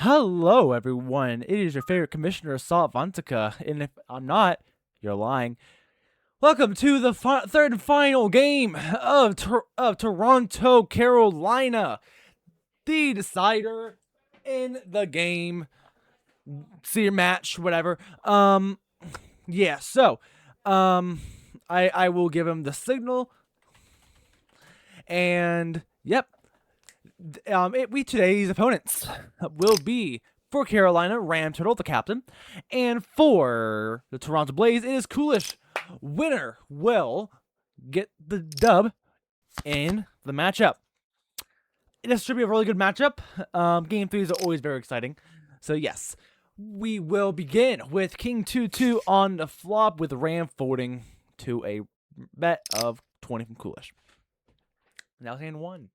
Hello, everyone. It is your favorite commissioner, Assault Vantica, and if I'm not, you're lying. Welcome to the third and final game of Toronto, Carolina, the decider in the game, see your match, whatever. Yeah. So, I will give him the signal, and yep. Today's opponents will be for Carolina, Ram Turtle, the captain, and for the Toronto Blaze, it is Coolish. Winner will get the dub in the matchup. This should be a really good matchup. Game 3s are always very exciting. So yes, we will begin with King 2-2 on the flop with Ram folding to a bet of 20 from Coolish. Now hand 1.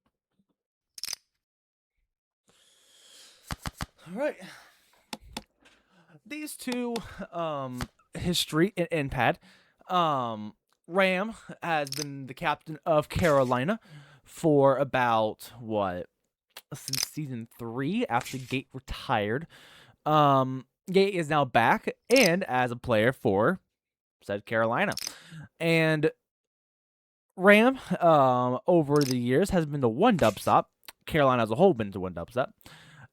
All right. These two, history in NPAD. Ram has been the captain of Carolina for about since season 3 after Gate retired. Gate is now back and as a player for said Carolina, and Ram, over the years has been the one dub stop. Carolina as a whole been to one dub stop.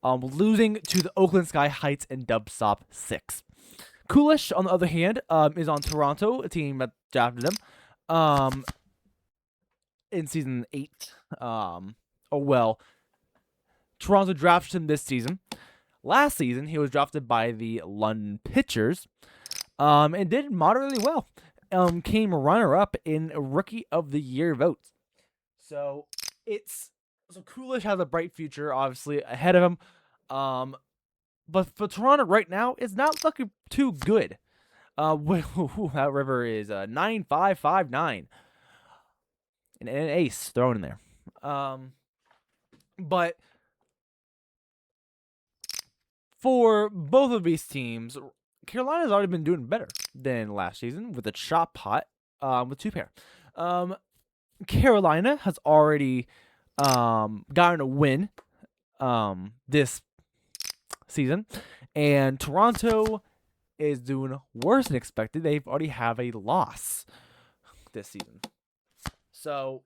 Losing to the Oakland Sky Heights in Dub Stop 6. Coolish, on the other hand, is on Toronto, a team that drafted him in season 8. Toronto drafted him this season. Last season, he was drafted by the London Pitchers and did moderately well. Came runner-up in Rookie of the Year votes. So Coolish has a bright future, obviously, ahead of him. But for Toronto right now, it's not looking too good. That river is 9-5-5-9. And an ace thrown in there. But for both of these teams, Carolina's already been doing better than last season with a chop pot with 2 pair. Carolina has already gotten a win this season, and Toronto is doing worse than expected. They've already have a loss this season. So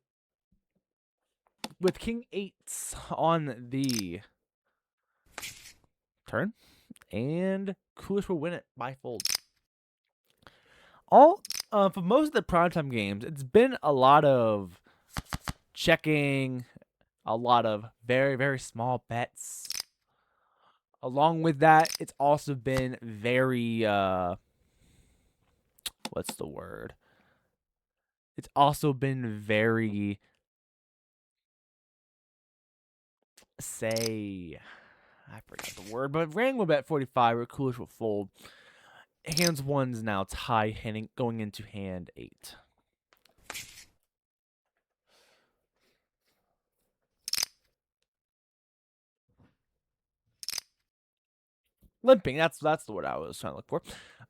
with King 8s on the turn, and Coolish will win it by fold. For most of the primetime games, it's been a lot of checking, a lot of very, very small bets. Along with that, it's also been very, what's the word? It's also been very, I forgot the word, but Rang will bet 45, or Coolish will fold. Hands 1's now tie, going into hand 8. Limping, that's the word I was trying to look for.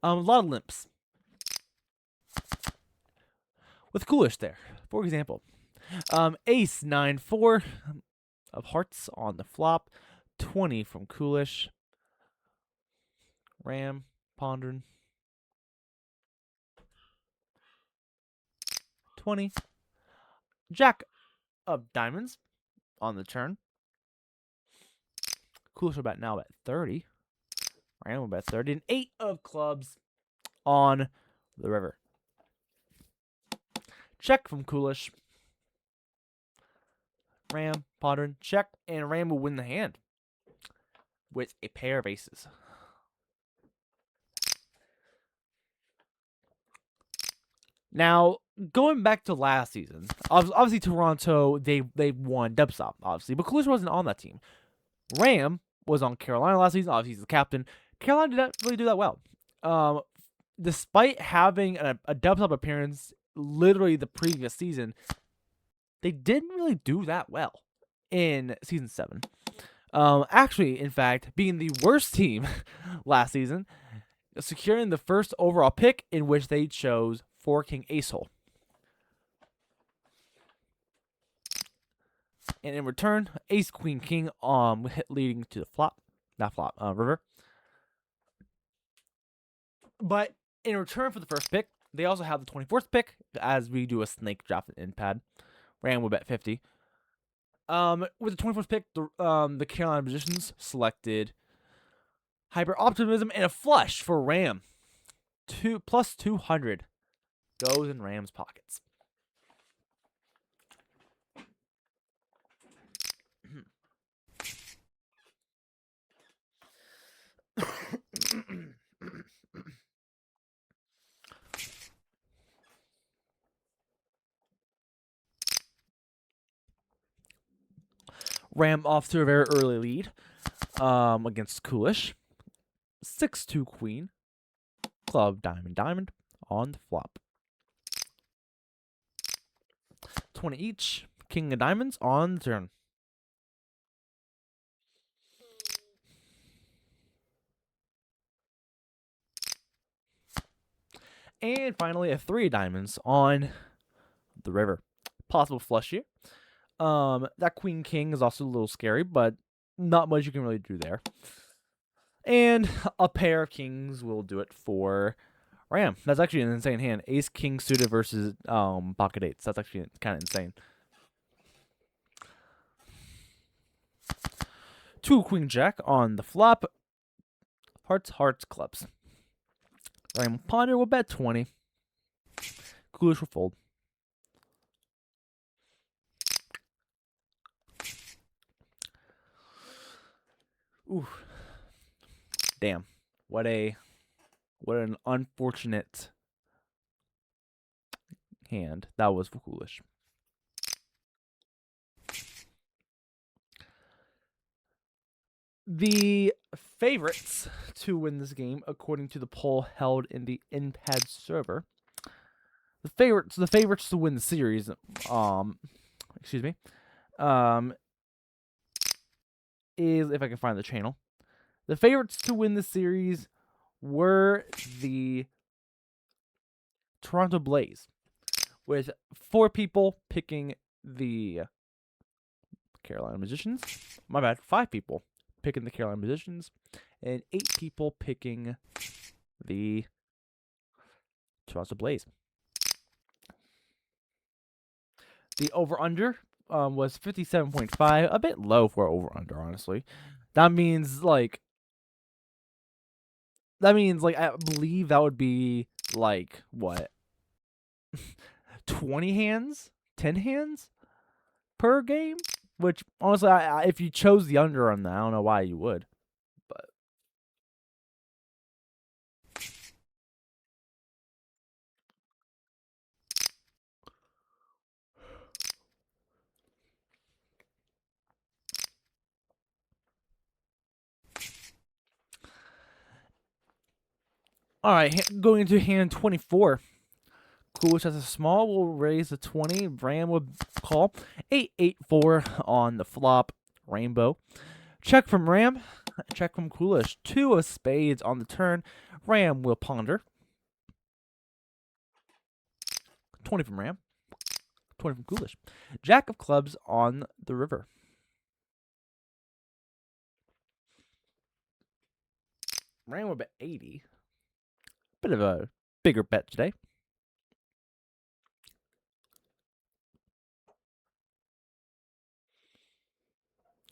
A lot of limps. With Coolish there, for example. Ace 9-4 of hearts on the flop. 20 from Coolish. Ram, pondering. 20. Jack of diamonds on the turn. Coolish will bet now at 30. Ram will bet 30. And 8 of clubs on the river. Check from Coolish. Ram, pondering, check, and Ram will win the hand with a pair of aces. Now, going back to last season, obviously Toronto, they won dub stop, obviously, but Coolish wasn't on that team. Ram was on Carolina last season, obviously he's the captain. Carolina did not really do that well. Despite having a dub stop appearance literally the previous season, they didn't really do that well in season 7. Actually, in fact, being the worst team last season, securing the first overall pick, in which they chose 4 King Ace hole. And in return, Ace Queen King leading to the flop. not flop, river. But in return for the first pick, they also have the 24th pick as we do a snake draft in NPAD. Ram will bet 50. With the 24th pick, the Carolina Magicians selected Hyper Optimism and a flush for Ram. Plus 200 goes in Ram's pockets. Ram off to a very early lead against Coolish. 6-2 queen. Club, diamond, diamond on the flop. 20 each. King of diamonds on the turn. And finally, a 3 of diamonds on the river. Possible flush here. That queen king is also a little scary, but not much you can really do there. And a pair of kings will do it for Ram. That's actually an insane hand. Ace king suited versus pocket eights. That's actually kind of insane. 2 queen jack on the flop. Hearts, hearts, clubs. Ram ponder will bet 20. Coolish will fold. Ooh. Damn. What an unfortunate hand that was for Coolish. The favorites to win this game, according to the poll held in the NPAD server, the favorites to win the series, excuse me, is, if I can find the channel, the favorites to win the series were the Toronto Blaze, with 4 people picking the Carolina Magicians. My bad, 5 people picking the Carolina Magicians, and 8 people picking the Toronto Blaze. The over-under was 57.5, a bit low for over-under, honestly. That means, like, I believe that would be, like, what? 20 hands? 10 hands per game? Which, honestly, if you chose the under on that, I don't know why you would. But all right, going into hand 24. Coolish has a small, will raise a 20. Ram will call 8-8-4 on the flop. Rainbow. Check from Ram. Check from Coolish. 2 of spades on the turn. Ram will ponder. 20 from Ram. 20 from Coolish. Jack of clubs on the river. Ram will bet 80. Bit of a bigger bet today.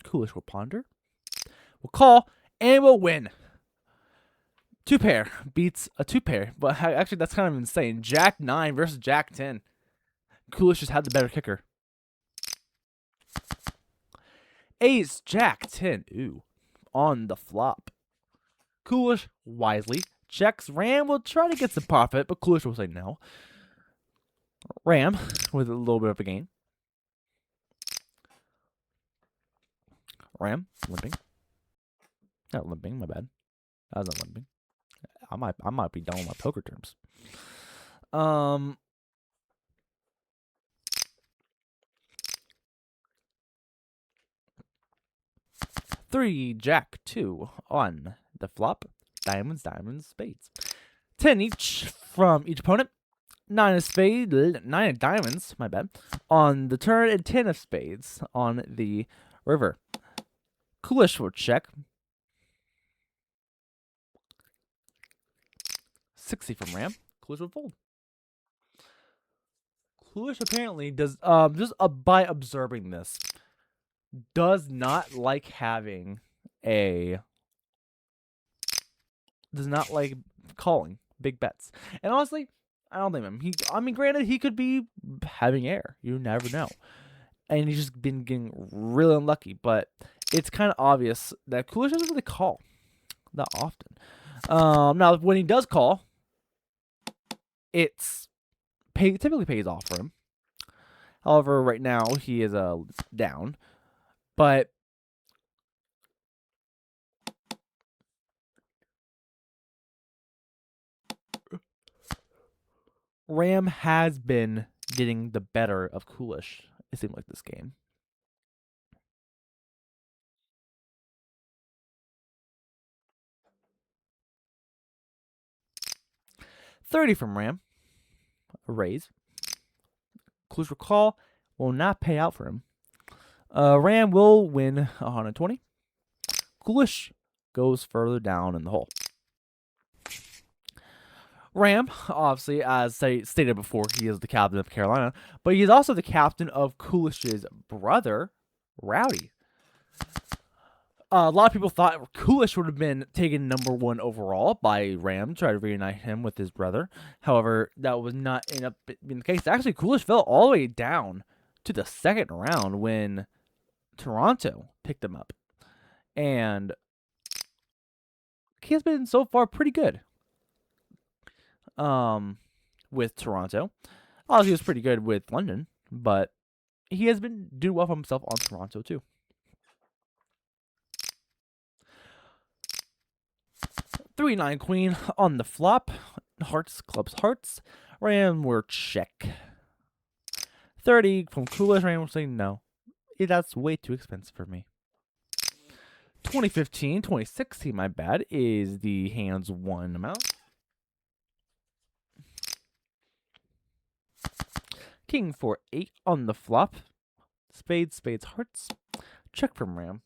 Coolish will ponder. We'll call, and we'll win. 2 pair beats a 2 pair. But actually, that's kind of insane. Jack 9 versus Jack 10. Coolish just had the better kicker. Ace, Jack 10. Ooh. On the flop. Coolish wisely checks. Ram will try to get some profit, but Coolish will say no. Ram with a little bit of a gain. Ram limping. Not limping, my bad. That was not limping. I might be done with my poker terms. 3 Jack 2 on the flop. Diamonds, diamonds, spades. 10 each from each opponent. 9 of spades, 9 of diamonds, my bad, on the turn, and 10 of spades on the river. Coolish will check. 60 from Ram. Coolish would fold. Coolish apparently does, just by observing this, does not like having does not like calling big bets. And honestly, I don't blame him. I mean, granted, he could be having air. You never know. And he's just been getting really unlucky. But it's kind of obvious that Coolish doesn't really call that often. Now, when he does call, typically pays off for him. However, right now he is down. But Ram has been getting the better of Coolish, it seemed like, this game. $30 from Ram. A raise. Coolish recall will not pay out for him. Ram will win 120. Coolish goes further down in the hole. Ram, obviously, as stated before, he is the captain of Carolina, but he is also the captain of Coolish's brother, Rowdy. A lot of people thought Coolish would have been taken #1 overall by Ram, try to reunite him with his brother. However, that was not end up being the case. Actually, Coolish fell all the way down to the second round when Toronto picked him up. And he has been so far pretty good. With Toronto. Obviously, he was pretty good with London, but he has been doing well for himself on Toronto too. 3-9 queen on the flop. Hearts, clubs, hearts. Ram will check. 30 from Coolish. Ram will say no. That's way too expensive for me. 2015, 2016, my bad, is the hands one amount. King for 8 on the flop. Spades, spades, hearts. Check from Ram.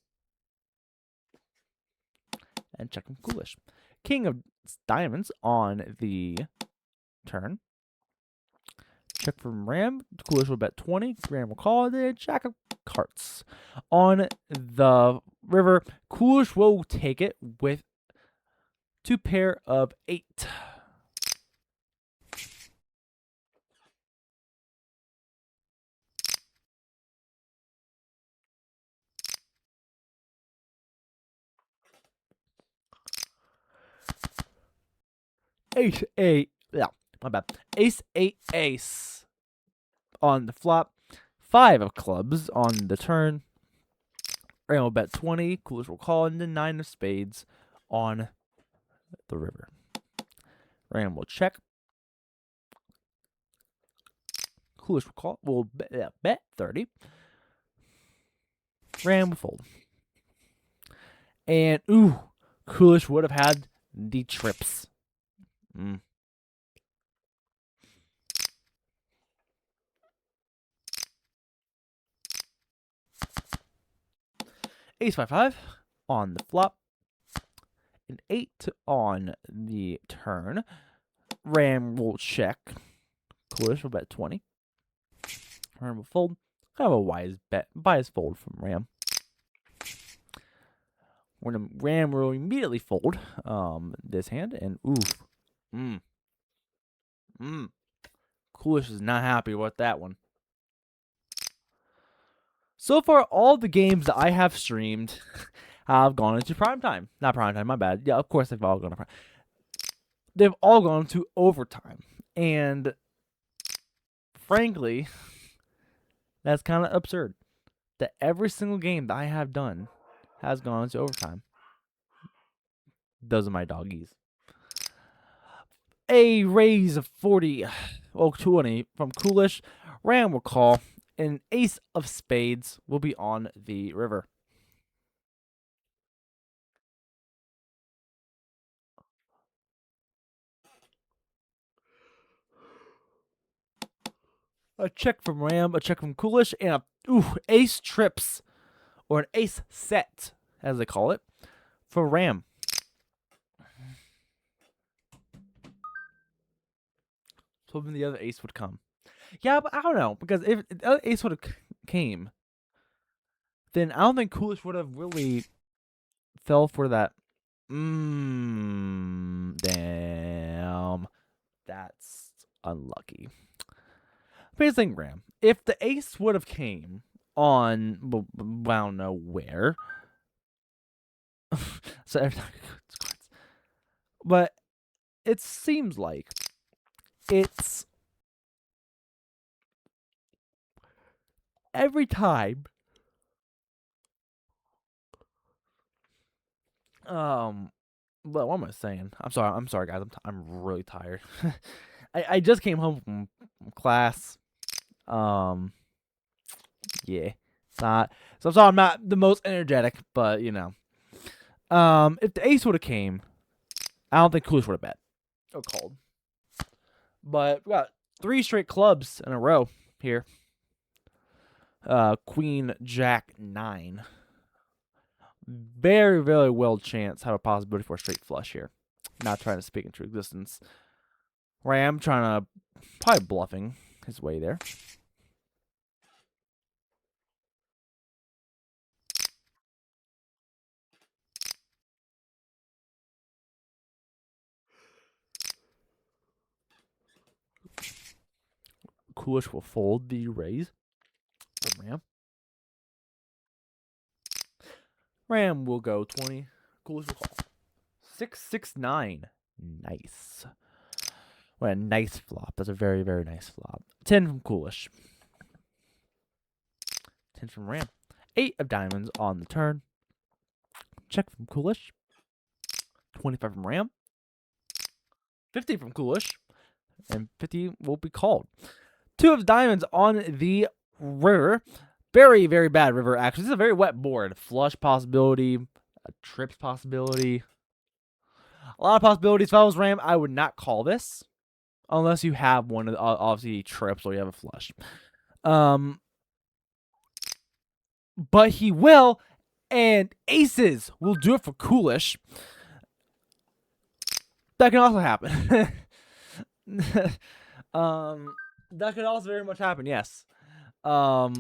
And check from Coolish. King of diamonds on the turn. Check from Ram. Coolish will bet 20. Ram will call it. Jack of hearts. On the river, Coolish will take it with 2 pair of 8. Ace, my bad. Ace, 8, ace on the flop. 5 of clubs on the turn. Ram will bet 20. Coolish will call into 9 of spades on the river. Ram will check. Coolish will bet 30. Ram will fold. And, Coolish would have had the trips. Ace 5-5 on the flop. An 8 on the turn. Ram will check. Coolish will bet 20. Ram will fold. Kind of a wise fold from Ram. When Ram will immediately fold this hand, and Coolish is not happy with that one. So far, all the games that I have streamed have gone into prime time. Not prime time, my bad. Yeah, of course they've all gone to prime. They've all gone to overtime. And frankly, that's kind of absurd that every single game that I have done has gone into overtime. Those are my doggies. A raise of 20 from Coolish. Ram will call. An ace of spades will be on the river. A check from Ram, a check from Coolish, and ace trips, or an ace set, as they call it, for Ram. hoping the other ace would come. Yeah, but I don't know, because if the other ace would have came, then I don't think Coolish would have really fell for that. Damn. That's unlucky. But think, Ram, if the ace would have came on, I don't know where. So every time but it seems like it's every time. But what am I saying? I'm sorry, guys. I'm really tired. I just came home from class. Yeah, it's not. So I'm sorry, I'm not the most energetic, but you know, if the ace would have came, I don't think Coolish would have bet or called. But we got 3 straight clubs in a row here. Queen, Jack, 9. Very, very well chance have a possibility for a straight flush here. Not trying to speak into existence. Ram trying to probably bluffing his way there. Coolish will fold the raise. Ram. Ram will go 20. Coolish will call. 6-6-9. Nice. What a nice flop. That's a very, very nice flop. 10 from Coolish. 10 from Ram. 8 of diamonds on the turn. Check from Coolish. 25 from Ram. 50 from Coolish. And 50 will be called. 2 of diamonds on the river. Very, very bad river, actually. This is a very wet board. Flush possibility. A trips possibility. A lot of possibilities. If I was Ram, I would not call this. Unless you have one of the, obviously, trips or you have a flush. But he will, and aces will do it for Coolish. That can also happen. That could also very much happen, yes. But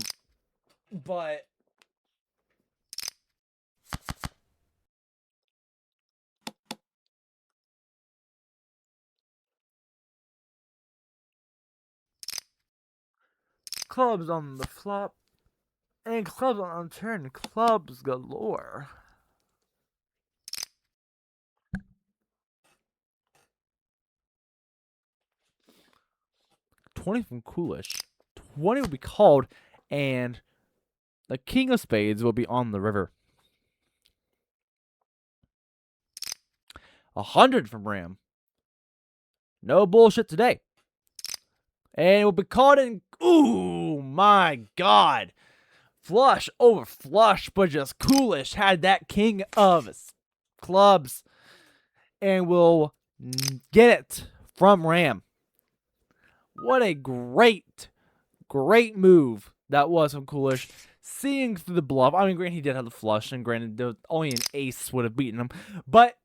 clubs on the flop and clubs on turn, clubs galore. $20 from Coolish. 20 will be called, and the king of spades will be on the river. 100 from Ram. No bullshit today. And it will be called in. Ooh, my God. Flush over flush, but just Coolish had that king of clubs and will get it from Ram. What a great, great move that was from Coolish. Seeing through the bluff. I mean, granted, he did have the flush, and granted, only an ace would have beaten him. But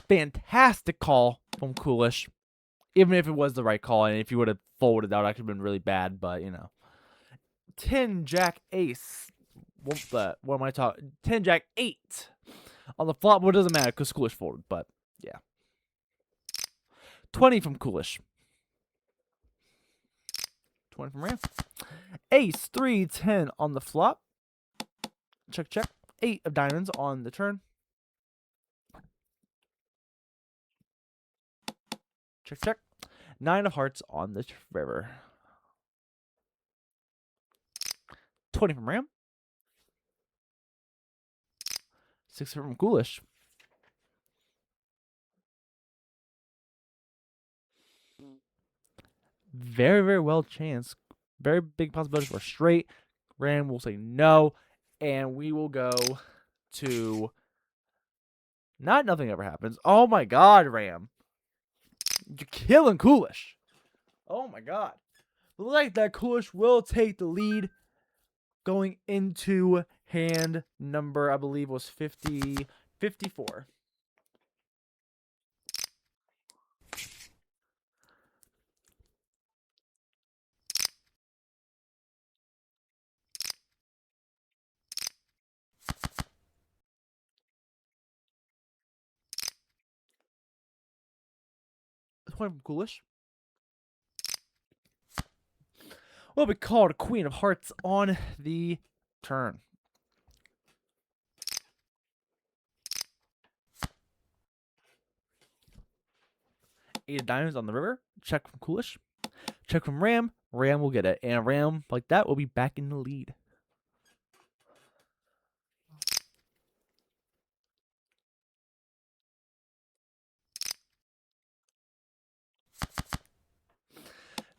fantastic call from Coolish. Even if it was the right call, and if he would have folded, that would actually been really bad, but, you know. 10, Jack, Ace. What am I talking? 10, Jack, 8. On the flop, well, it doesn't matter, because Coolish folded, but, yeah. 20 from Coolish. 20 from Ram. Ace, 3, 10 on the flop. Check, check. 8 of diamonds on the turn. Check, check. 9 of hearts on the river. 20 from Ram. 6 from Coolish. Very, very well chance. Very big possibility for straight. Ram will say no. And we will go to... Not nothing ever happens. Oh my God, Ram. You're killing Coolish. Oh my God. Looks like that Coolish will take the lead going into hand number, I believe, was 54. 20 from Coolish. Will be called Queen of Hearts on the turn. Eight of diamonds on the river. Check from Coolish. Check from Ram. Ram will get it. And Ram, like that, will be back in the lead.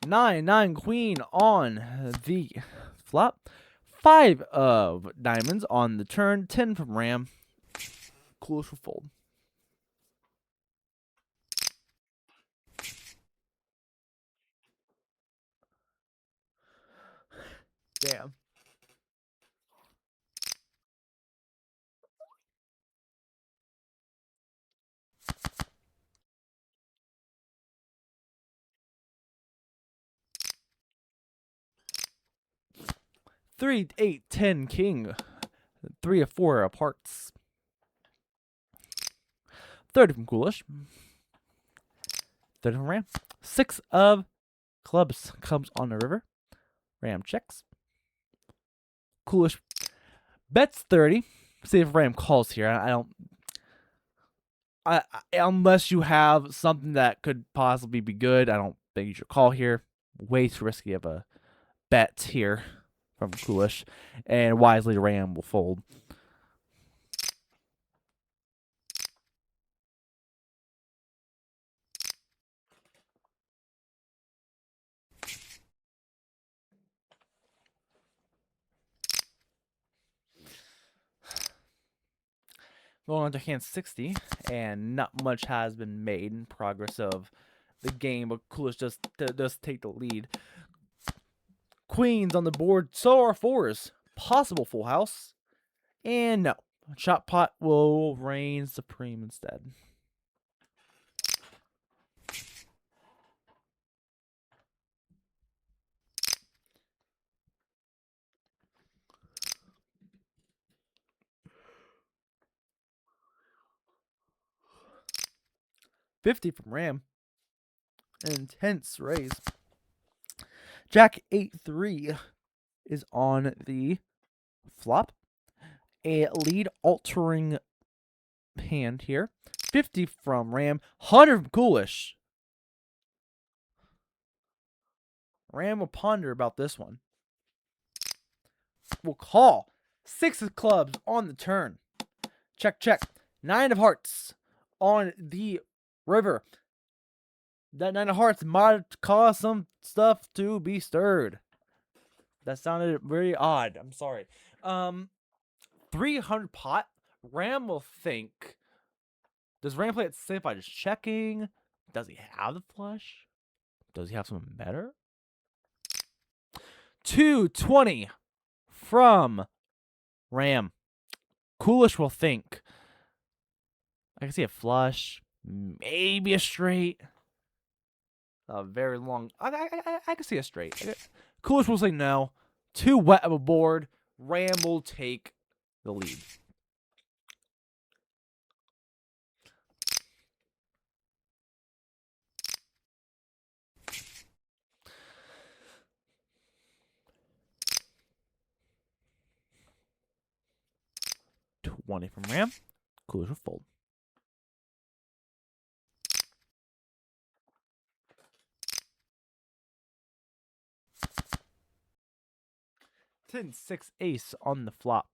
Nine Queen on the flop. 5 of diamonds on the turn. 10 from Ram. Coolish will fold. Damn. Three, 8, 10 king. 3 of 4 of hearts. 30 from Coolish. 30 from Ram. 6 of clubs comes on the river. Ram checks. Coolish bets 30. See if Ram calls here. I don't. Unless you have something that could possibly be good, I don't think you should call here. Way too risky of a bet here from Coolish, and wisely Ram will fold. Going on to hand 60, and not much has been made in progress of the game, but Coolish does take the lead. Queens on the board, so are 4s. Possible full house, and no. Shot pot will reign supreme instead. $50 from Ram. An intense raise. Jack 8-3 is on the flop. A lead altering hand here. 50 from Ram. 100 from Coolish. Ram will ponder about this one. We'll call. 6 of clubs on the turn. Check, check. 9 of hearts on the river. That 9 of hearts might cause some stuff to be stirred. That sounded very odd. I'm sorry. 300 pot. Ram will think. Does Ram play it safe by just checking? Does he have the flush? Does he have something better? 220 from Ram. Coolish will think. I can see a flush. Maybe a straight. A very long. I can see a straight. Coolish will say no. Too wet of a board. Ram will take the lead. $20 from Ram. Coolish will fold. Ten, 6 ace on the flop.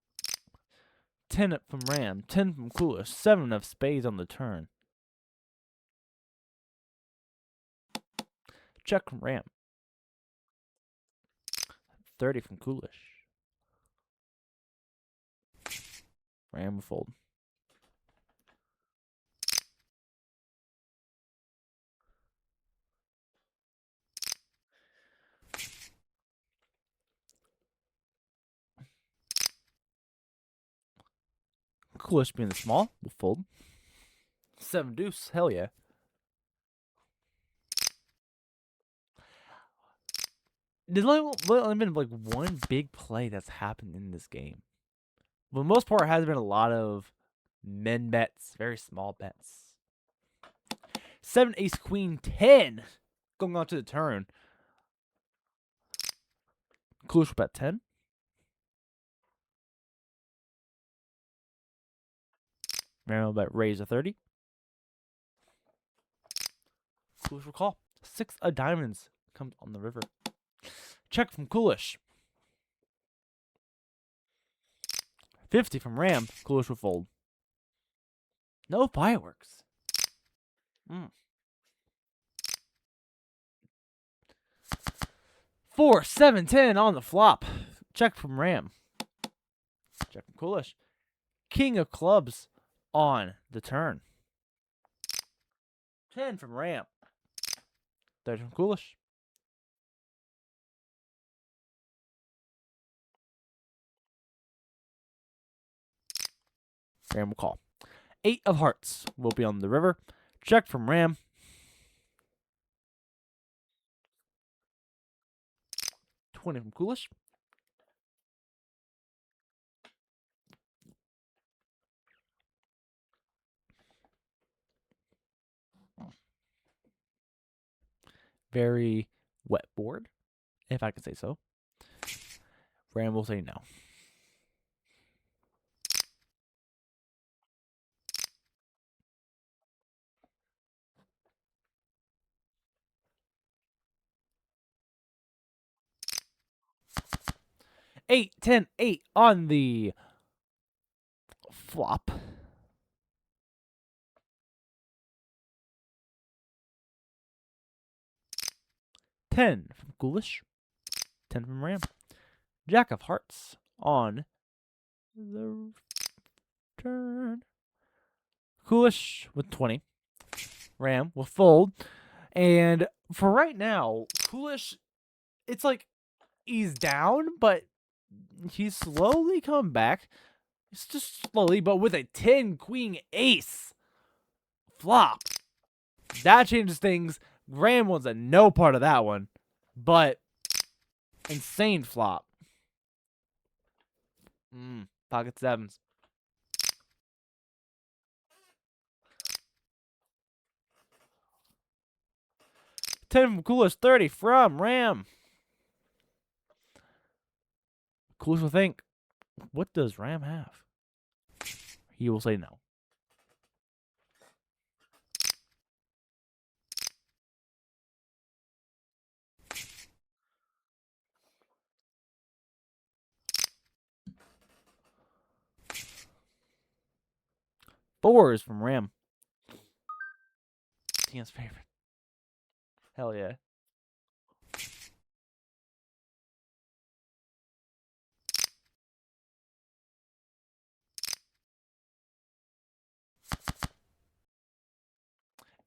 10 from Ram. 10 from Coolish. 7 of spades on the turn. Check from Ram. 30 from Coolish. Ram will fold. Coolish being the small will fold. 7 deuce. Hell yeah. There's only been like one big play that's happened in this game. For the most part, it has been a lot of min bets, very small bets. 7, ace, queen, 10. Going on to the turn. Coolest will bet 10. Marion will bet raise a 30. Coolest will call. 6 of diamonds comes on the river. Check from Coolish. 50 from Ram. Coolish will fold. No fireworks. 4, 7, 10 on the flop. Check from Ram. Check from Coolish. King of clubs on the turn. 10 from Ram. 30 from Coolish. Ram will call. 8 of hearts will be on the river. Check from Ram. 20 from Coolish. Very wet board, if I can say so. Ram will say no. Eight, 10, 8 on the flop. 10 from Coolish. 10 from Ram. Jack of hearts on the turn. Coolish with 20. Ram will fold. And for right now, Coolish, it's like he's down, but he's slowly coming back. It's just slowly, but with a 10 queen ace flop. That changes things. Ram was a no part of that one, but insane flop. Pocket sevens. $10 from Coolish, 30 from Ram. Coolish will think, what does Ram have? He will say no. Fours from Ram. Tia's favorite. Hell yeah.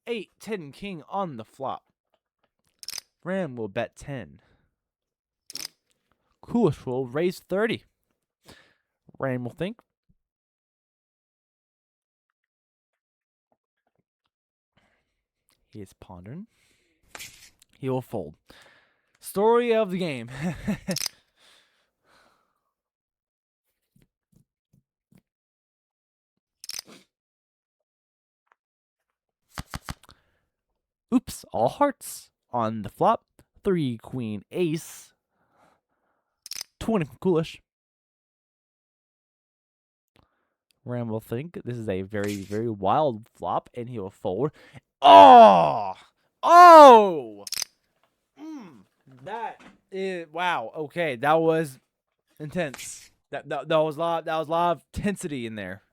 Eight, 10 king on the flop. Ram will bet 10. Coolish will raise 30. Ram will think. He is pondering. He will fold. Story of the game. Oops, all hearts on the flop. 3 queen ace. 20 from Coolish. Ram will think this is a very, very wild flop, and he will fold. Oh! Oh! That is wow. Okay, that was intense. That was a lot. That was a lot of intensity in there.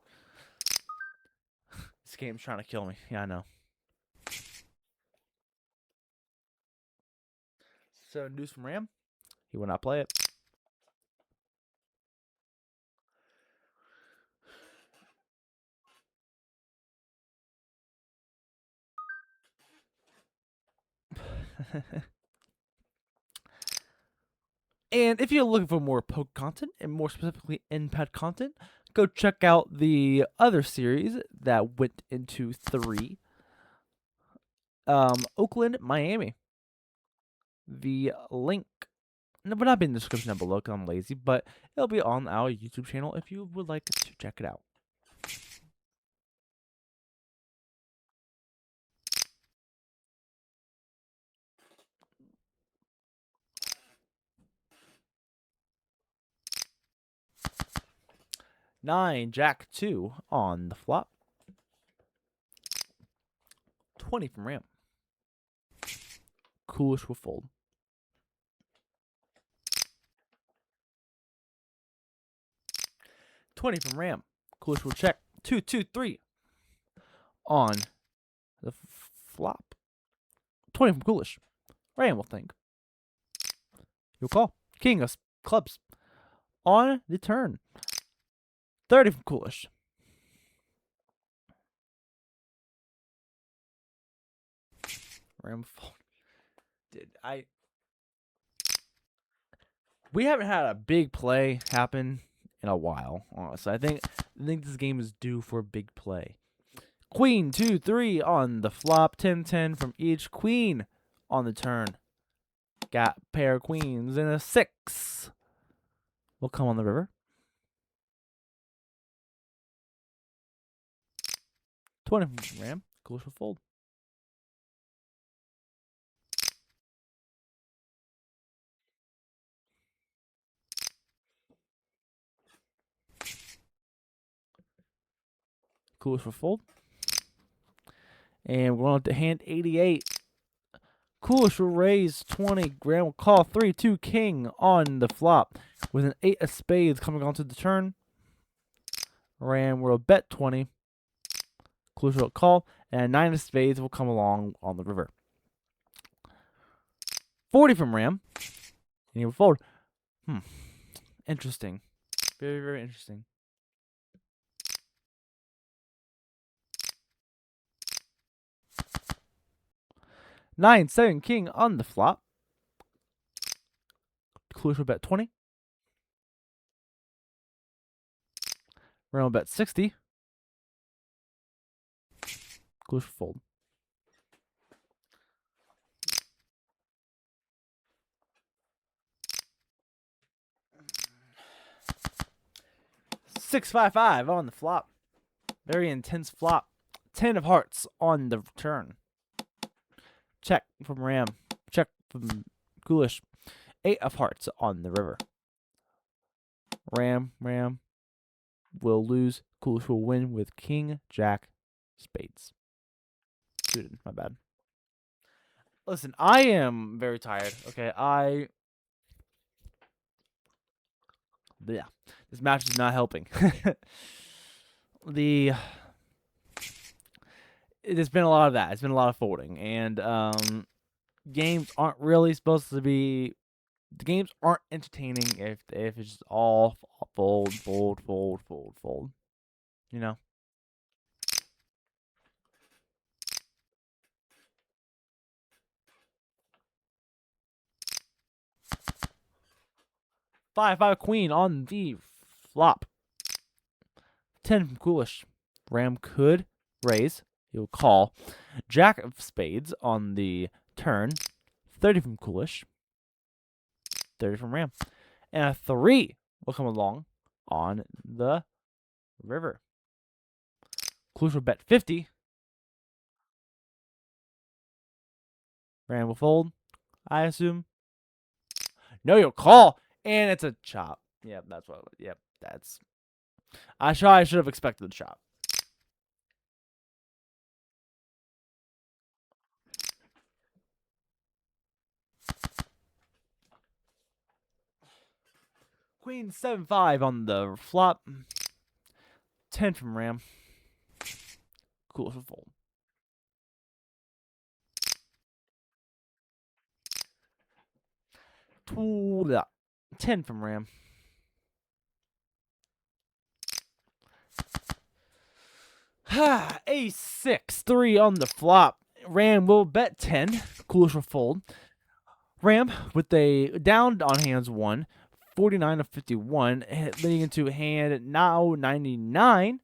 This game's trying to kill me. Yeah, I know. So news from Ram. He will not play it. And if you're looking for more poke content, and more specifically NPAD content, go check out the other series that went into 3. Oakland, Miami. The link will not be in the description down below because I'm lazy, but it'll be on our YouTube channel if you would like to check it out. 9, Jack 2 on the flop. 20 from Ram. Coolish will fold. 20 from Ram. Coolish will check. 2, 2, 3 on the flop. 20 from Coolish. Ram will think. You'll call. King of clubs on the turn. 30 from Coolish. Ram fold. We haven't had a big play happen in a while, honestly. I think this game is due for a big play. Queen 2, 3 on the flop. 10, 10 from each. Queen on the turn. Got a pair of queens and a 6. Will come on the river. 20 from Ram. Coolish will fold. Coolish will fold. And we're on to hand 88. Coolish will raise 20. Ram will call 3, 2 king on the flop. With an 8 of spades coming onto the turn. Ram will bet 20. Coolish will call. And a 9 of spades will come along on the river. 40 from Ram. And he will fold. Interesting. Very, very interesting. Nine, 7 king on the flop. Coolish will bet 20. Ram will bet 60. Coolish will fold. Six, 5, 5 on the flop. Very intense flop. 10 of hearts on the turn. Check from Ram. Check from Coolish. 8 of hearts on the river. Ram will lose. Coolish will win with King, Jack, spades. Suited, my bad. Listen, I am very tired. Okay, this match is not helping. There's been a lot of that. It's been a lot of folding, and games aren't really supposed to be. The games aren't entertaining if it's just all fold. You know. 5, 5 queen on the flop. 10 from Coolish. Ram could raise. He'll call. Jack of spades on the turn. 30 from Coolish. 30 from Ram. And a 3 will come along on the river. Coolish will bet 50. Ram will fold, I assume. No, you'll call. And it's a chop. Yep, that's what. Yep, that's. I should have expected the chop. Queen 7, 5 on the flop. 10 from Ram. Coolish will fold. Ooh, 10 from Ram. Ace 6, 3 on the flop. Ram will bet 10. Coolish will fold. Ram with a down on hands 1, 49 of 51, leading into hand now 99.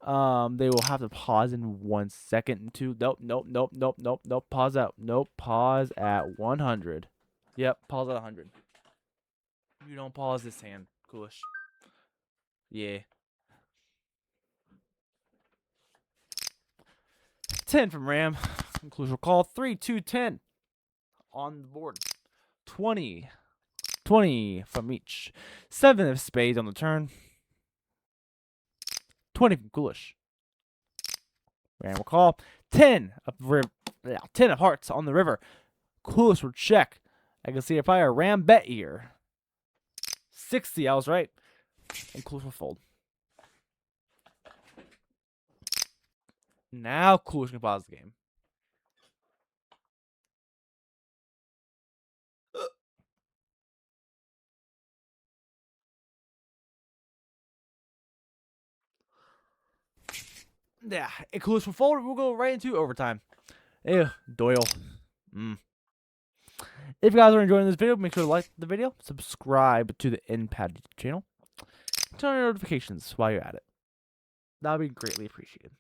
They will have to pause in 1 second. Nope. Pause out. Nope. Pause at 100. Yep. Pause at 100. You don't pause this hand, Coolish. Yeah. 10 from Ram. Coolish will call. 3, 2, 10 on the board. 20 from each. 7 of spades on the turn. 20 from Coolish. Ram will call. 10 of 10 of hearts on the river. Coolish will check. I can see if I Ram bet here. 60, I was right. And Coolish will fold. Now Coolish can pause the game. Yeah, and Coolish will fold. We'll go right into overtime. Ew, Doyle. If you guys are enjoying this video, make sure to like the video, subscribe to the NPAD channel, turn on notifications while you're at it. That would be greatly appreciated.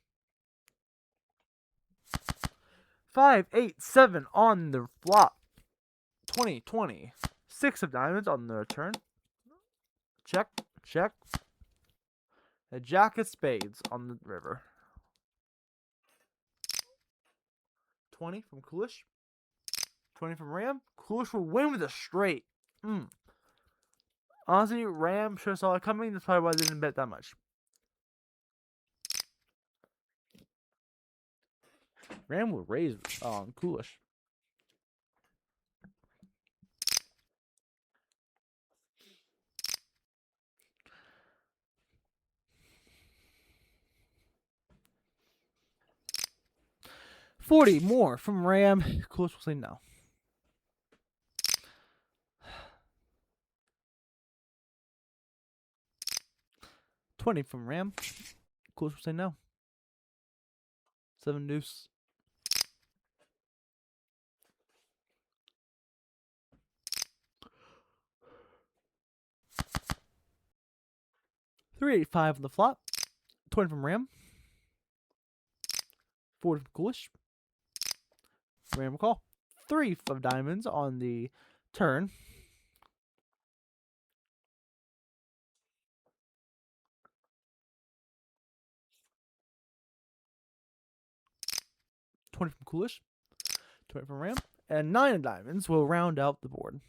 5, 8, 7 on the flop. 20, 20. 6 of diamonds on the return. Check, check. A jack of spades on the river. 20 from Coolish. 20 from Ram. Coolish will win with a straight. Honestly, Ram should have saw it coming. That's probably why they didn't bet that much. Ram will raise Coolish. $40 more from Ram. Coolish will say no. 20 from Ram. Coolish will say no. 7 deuce. 385 on the flop. 20 from Ram. 40 from Coolish. Ram will call. 3 of diamonds on the turn. $20 from Coolish. 20 from Ram. And 9 of diamonds will round out the board.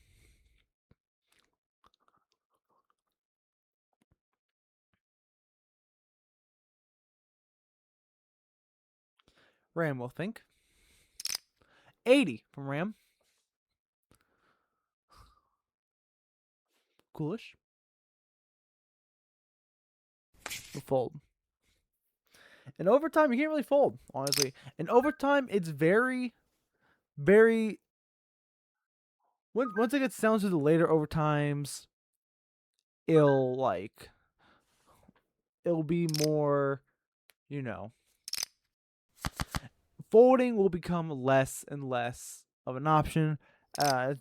Ram will think. 80 from Ram. Coolish. Will fold. In overtime, you can't really fold, honestly. In overtime, it's very, very. Once it gets down to the later overtimes, it'll be more, folding will become less and less of an option.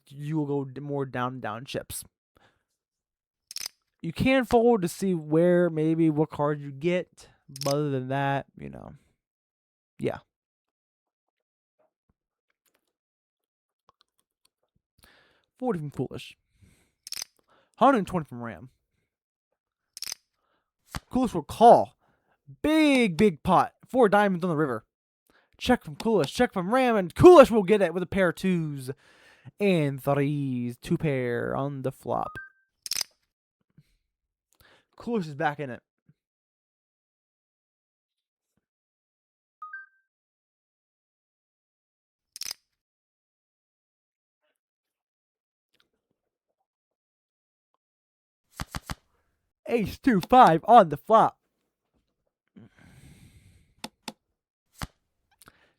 You will go more down chips. You can fold to see what cards you get, but other than that, yeah. 40 from Coolish. 120 from Ram. Coolish will call. Big pot. 4 diamonds on the river. Check from Coolish. Check from Ram. And Coolish will get it with a pair of 2s and 3s. 2 pair on the flop. Coolish is back in it. Ace 2, 5 on the flop.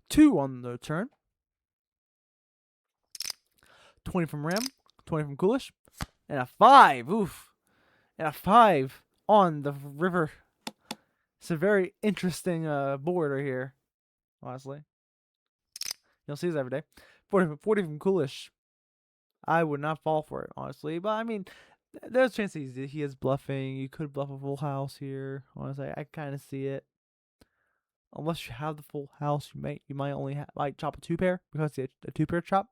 2 on the turn. 20 from Ram. 20 from Coolish. And a 5. Oof. And a 5 on the river. It's a very interesting board right here, honestly. You'll see this every day. 40 from Coolish. I would not fall for it, honestly. But, I mean, there's a chance he is bluffing. You could bluff a full house here. Honestly, I kind of see it. Unless you have the full house, you might only might chop a 2 pair because it's a 2 pair chop.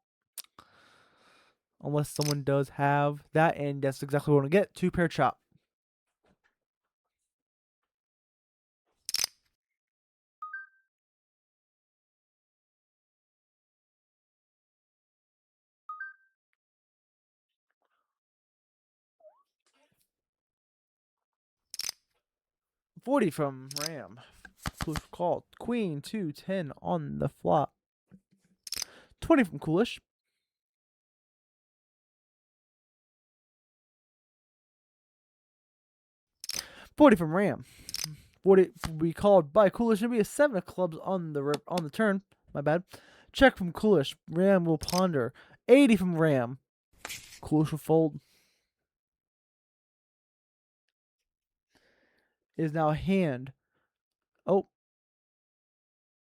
Unless someone does have that, and that's exactly what I want to get. 2 pair chop. 40 from Ram. Coolish will call. Queen 2-10 on the flop. 20 from Coolish. 40 from Ram. 40 will be called by Coolish. It'll be a 7 of clubs on the turn. My bad. Check from Coolish. Ram will ponder. 80 from Ram. Coolish will fold. Is now hand. Oh.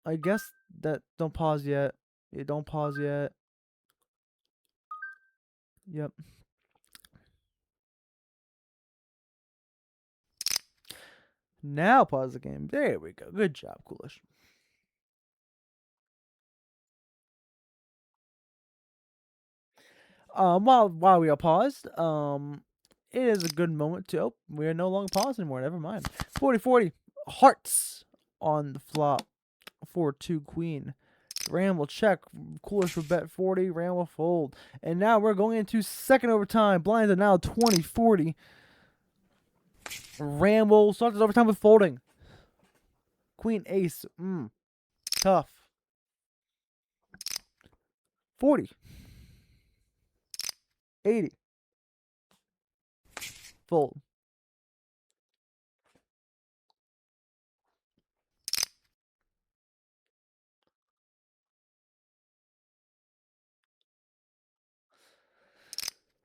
I guess that don't pause yet. Yeah, don't pause yet. Yep. Now pause the game. There we go. Good job, Coolish. While we are paused, it is a good moment to. Oh, we are no longer paused anymore. Never mind. 40-40 hearts on the flop. 4-2 queen. Ram will check. Coolish will bet 40. Ram will fold. And now we're going into second overtime. Blinds are now 20-40. Ram will start this overtime with folding. Queen ace. Tough. 40. 80. Fold.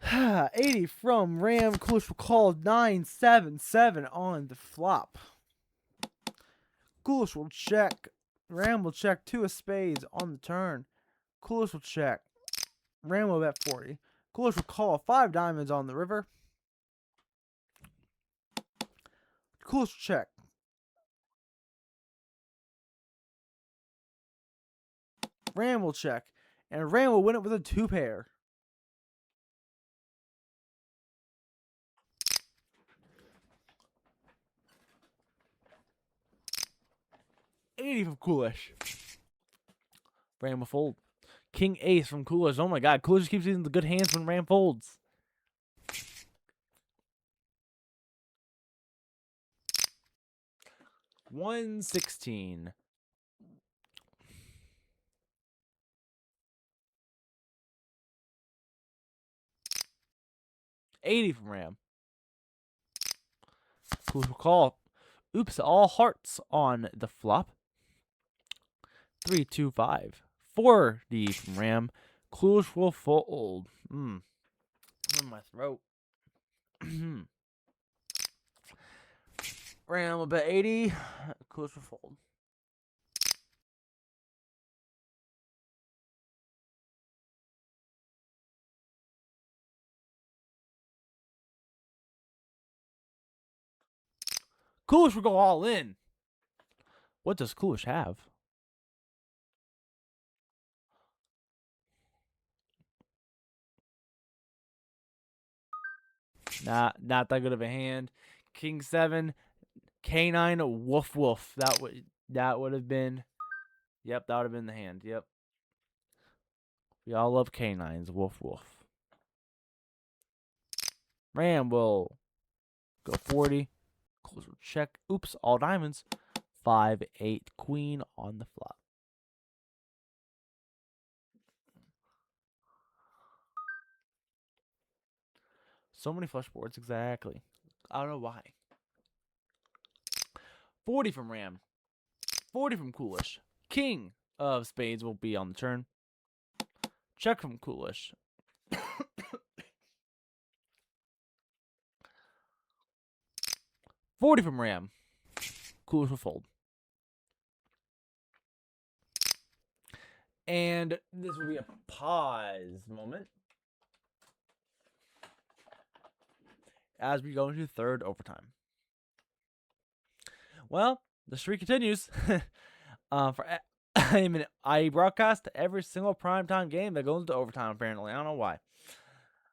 $80 from Ram. Coolish will call. 9-7-7 on the flop. Coolish will check. Ram will check 2 of spades on the turn. Coolish will check. Ram will bet 40. Coolish will call. 5 diamonds on the river. Coolish will check. Ram will check. And Ram will win it with a 2 pair. $80 from Coolish. Ram will fold. King ace from Coolish. Oh my god, Coolish keeps using the good hands when Ram folds. $116. $80 from Ram. Coolish will call. Oops, all hearts on the flop. 3-2-5. 40 from Ram. Coolish will fold. In my throat. Ram will bet 80. Coolish will fold. Coolish will go all in. What does Coolish have? Not that good of a hand. King 7, K9, woof woof. That would have been. Yep, that would have been the hand. Yep. We all love K9s. Woof woof. Ram will go 40. Coolish will check. Oops, all diamonds. 5-8 queen on the flop. So many flush boards, exactly. I don't know why. 40 from Ram. 40 from Coolish. King of spades will be on the turn. Check from Coolish. 40 from Ram. Coolish will fold. And this will be a pause moment as we go into third overtime. Well, the streak continues. I broadcast every single primetime game that goes into overtime, apparently. I don't know why.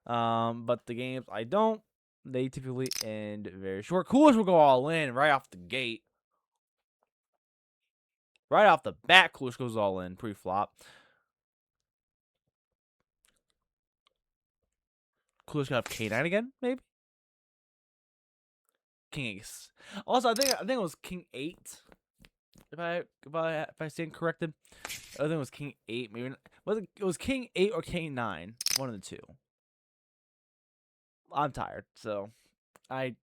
But the games I don't, they typically end very short. Coolish will go all in right off the gate. Right off the bat, Coolish goes all in pre-flop. Coolish got K9 again, maybe? King Ace. Also, I think it was King 8. If I stand corrected, I think it was King 8. Maybe it was King 8 or King 9. One of the two. I'm tired, so I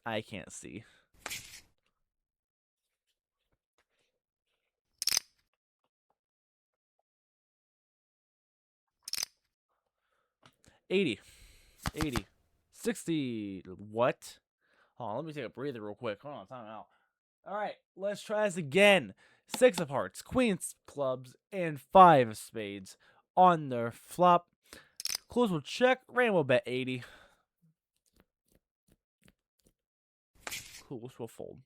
can't see. 80, 80, 60. What? Hold on, let me take a breather real quick. Hold on, time out. All right, let's try this again. 6 of hearts, queens, clubs, and 5 of spades on their flop. Clues will check. Rand will bet 80. Clues will fold.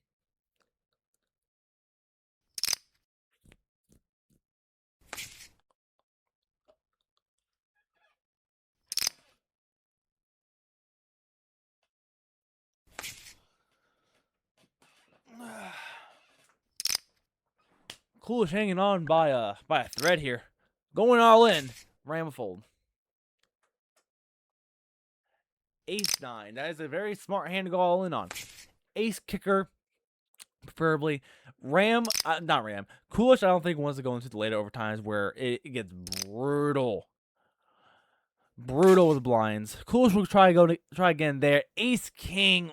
Coolish hanging on by a thread here. Going all in. Ram fold. Ace 9. That is a very smart hand to go all in on. Ace kicker, preferably. Not Ram. Coolish, I don't think wants to go into the later overtimes where it gets brutal. Brutal with blinds. Coolish will try again there. Ace King.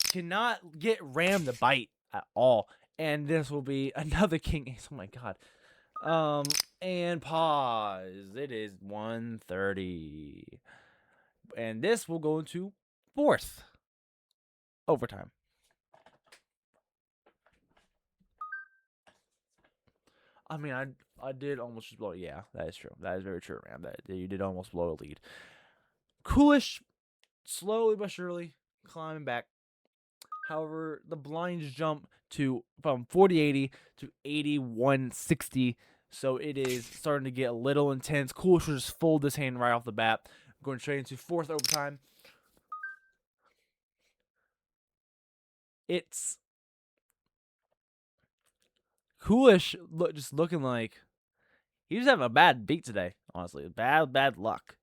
Cannot get Ram to bite at all. And this will be another King Ace. Oh my god. And pause. It is 1:30. And this will go into 4th overtime. I mean, I did almost just blow. Yeah, that is true. That is very true, Ram. That you did almost blow a lead. Coolish, slowly but surely climbing back. However, the blinds jump from 40-80 to 81-60. So it is starting to get a little intense. Coolish will just fold this hand right off the bat. Going straight into 4th overtime. It's Coolish just looking like he's just having a bad beat today, honestly. Bad luck.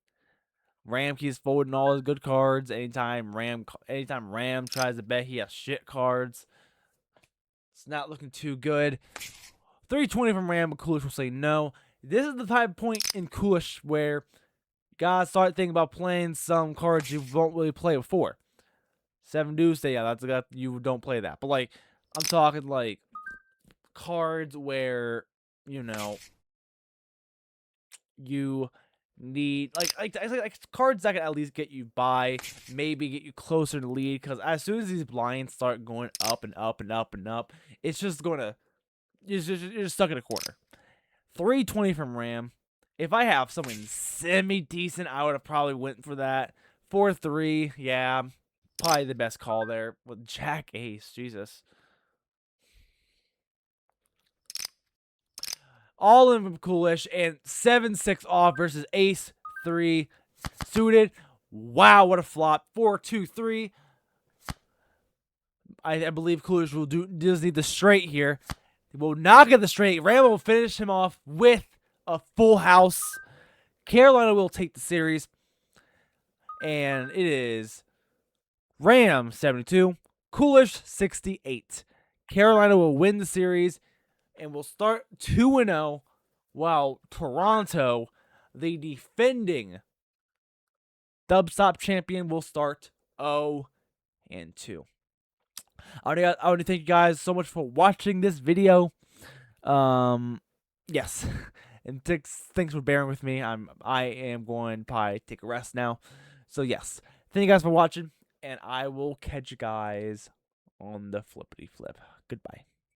Ram keeps folding all his good cards. Anytime Ram tries to bet, he has shit cards. It's not looking too good. 320 from Ram, but Coolish will say no. This is the type of point in Coolish where you gotta start thinking about playing some cards you won't really play before. 7 deuce, yeah, you don't play that. But like, I'm talking like cards where you need like cards that can at least get you by, maybe get you closer to lead. Because as soon as these blinds start going up and up and up and up, it's just gonna you're just stuck in a corner. 320 from Ram. If I have something semi decent, I would have probably went for that. 4-3, yeah, probably the best call there with Jack Ace. Jesus. All in from Coolish and 7-6 off versus Ace 3 suited. Wow, what a flop. 4-2-3. I believe Coolish does need the straight here. He will not get the straight. Ram will finish him off with a full house. Carolina will take the series. And it is Ram 72, Coolish 68. Carolina will win the series and will start 2-0, while Toronto, the defending Dubstop champion, will start 0-2. I want to thank you guys so much for watching this video. Yes, and thanks for bearing with me. I am going to probably take a rest now. So yes, thank you guys for watching, and I will catch you guys on the flippity flip. Goodbye.